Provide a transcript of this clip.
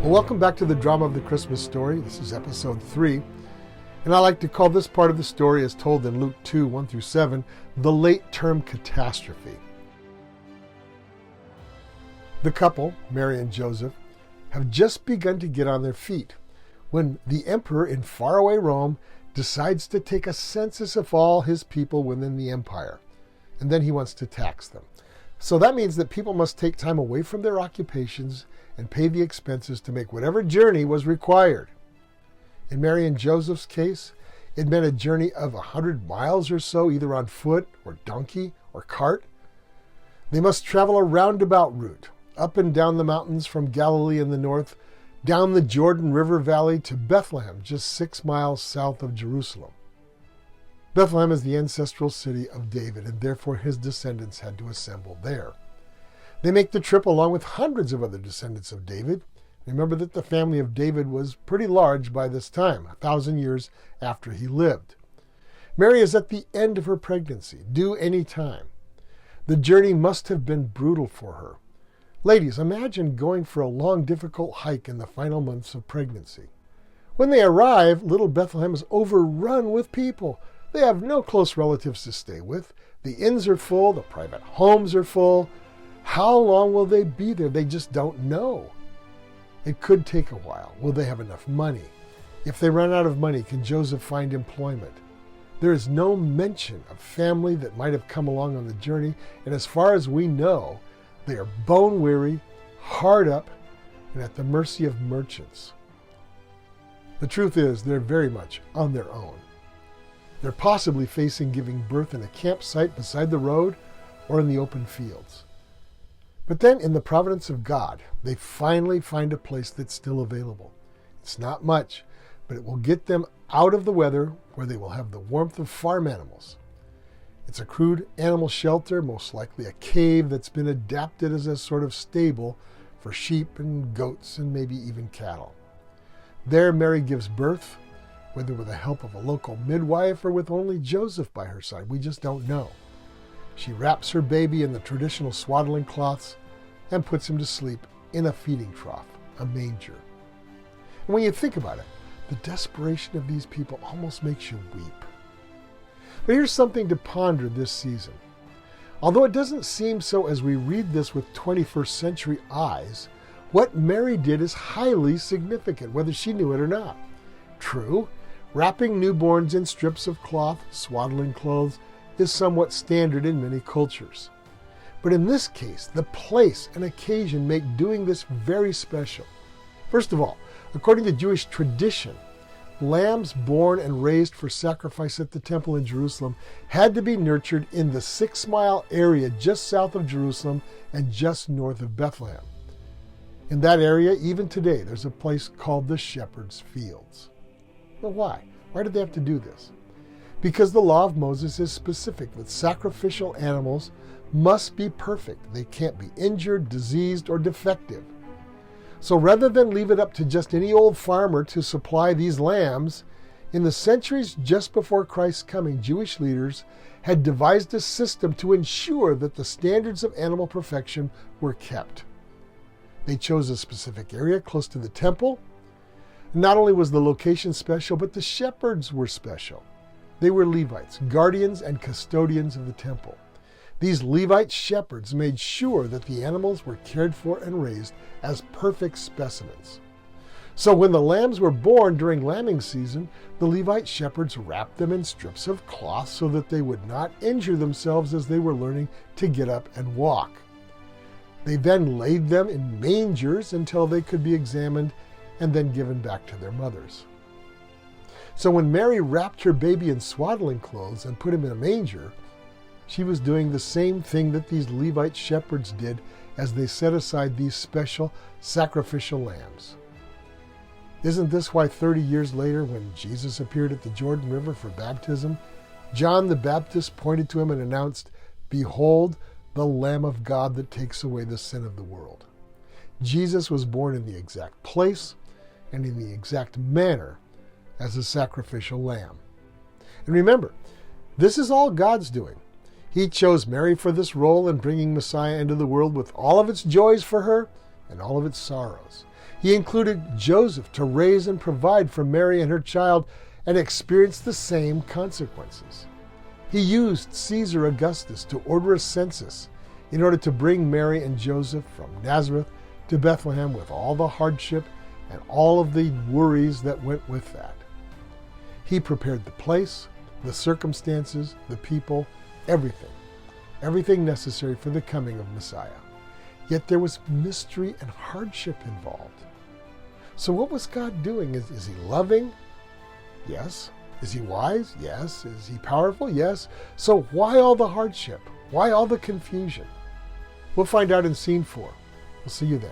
Well, welcome back to the drama of the Christmas story. This is episode 3. And I like to call this part of the story, as told in Luke 2, 1 through 7, the Late Term Catastrophe. The couple, Mary and Joseph, have just begun to get on their feet when the emperor in faraway Rome decides to take a census of all his people within the empire. And then he wants to tax them. So that means that people must take time away from their occupations and pay the expenses to make whatever journey was required. In Mary and Joseph's case, it meant a journey of 100 miles or so, either on foot or donkey or cart. They must travel a roundabout route, up and down the mountains from Galilee in the north, down the Jordan River Valley to Bethlehem, just 6 miles south of Jerusalem. Bethlehem is the ancestral city of David, and therefore his descendants had to assemble there. They make the trip along with hundreds of other descendants of David. Remember that the family of David was pretty large by this time, 1,000 years after he lived. Mary is at the end of her pregnancy, due any time. The journey must have been brutal for her. Ladies, imagine going for a long, difficult hike in the final months of pregnancy. When they arrive, little Bethlehem is overrun with people. They have no close relatives to stay with. The inns are full, the private homes are full. How long will they be there? They just don't know. It could take a while. Will they have enough money? If they run out of money, can Joseph find employment? There is no mention of family that might have come along on the journey, and as far as we know, they are bone-weary, hard up, and at the mercy of merchants. The truth is, they're very much on their own. They're possibly facing giving birth in a campsite beside the road or in the open fields. But then, in the providence of God, they finally find a place that's still available. It's not much, but it will get them out of the weather where they will have the warmth of farm animals. It's a crude animal shelter, most likely a cave that's been adapted as a sort of stable for sheep and goats and maybe even cattle. There, Mary gives birth, whether with the help of a local midwife or with only Joseph by her side. We just don't know. She wraps her baby in the traditional swaddling cloths and puts him to sleep in a feeding trough, a manger. And when you think about it, the desperation of these people almost makes you weep. But here's something to ponder this season. Although it doesn't seem so as we read this with 21st century eyes, what Mary did is highly significant, whether she knew it or not. True, wrapping newborns in strips of cloth, swaddling clothes, is somewhat standard in many cultures. But in this case, the place and occasion make doing this very special. First of all, according to Jewish tradition, lambs born and raised for sacrifice at the temple in Jerusalem had to be nurtured in the 6-mile area just south of Jerusalem and just north of Bethlehem. In that area, even today, there's a place called the Shepherd's Fields. Well, why? Why did they have to do this? Because the law of Moses is specific that sacrificial animals must be perfect. They can't be injured, diseased, or defective. So rather than leave it up to just any old farmer to supply these lambs, in the centuries just before Christ's coming, Jewish leaders had devised a system to ensure that the standards of animal perfection were kept. They chose a specific area close to the temple. Not only was the location special, but the shepherds were special. They were Levites, guardians and custodians of the temple. These Levite shepherds made sure that the animals were cared for and raised as perfect specimens. So when the lambs were born during lambing season, the Levite shepherds wrapped them in strips of cloth so that they would not injure themselves as they were learning to get up and walk. They then laid them in mangers until they could be examined and then given back to their mothers. So when Mary wrapped her baby in swaddling clothes and put him in a manger, she was doing the same thing that these Levite shepherds did as they set aside these special sacrificial lambs. Isn't this why 30 years later, when Jesus appeared at the Jordan River for baptism, John the Baptist pointed to him and announced, "Behold, the Lamb of God that takes away the sin of the world." Jesus was born in the exact place and in the exact manner as a sacrificial lamb. And remember, this is all God's doing. He chose Mary for this role in bringing Messiah into the world with all of its joys for her and all of its sorrows. He included Joseph to raise and provide for Mary and her child and experience the same consequences. He used Caesar Augustus to order a census in order to bring Mary and Joseph from Nazareth to Bethlehem with all the hardship and all of the worries that went with that. He prepared the place, the circumstances, the people, everything necessary for the coming of Messiah. Yet there was mystery and hardship involved. So what was God doing? Is he loving? Yes. Is he wise? Yes. Is he powerful? Yes. So why all the hardship? Why all the confusion? We'll find out in scene 4. We'll see you then.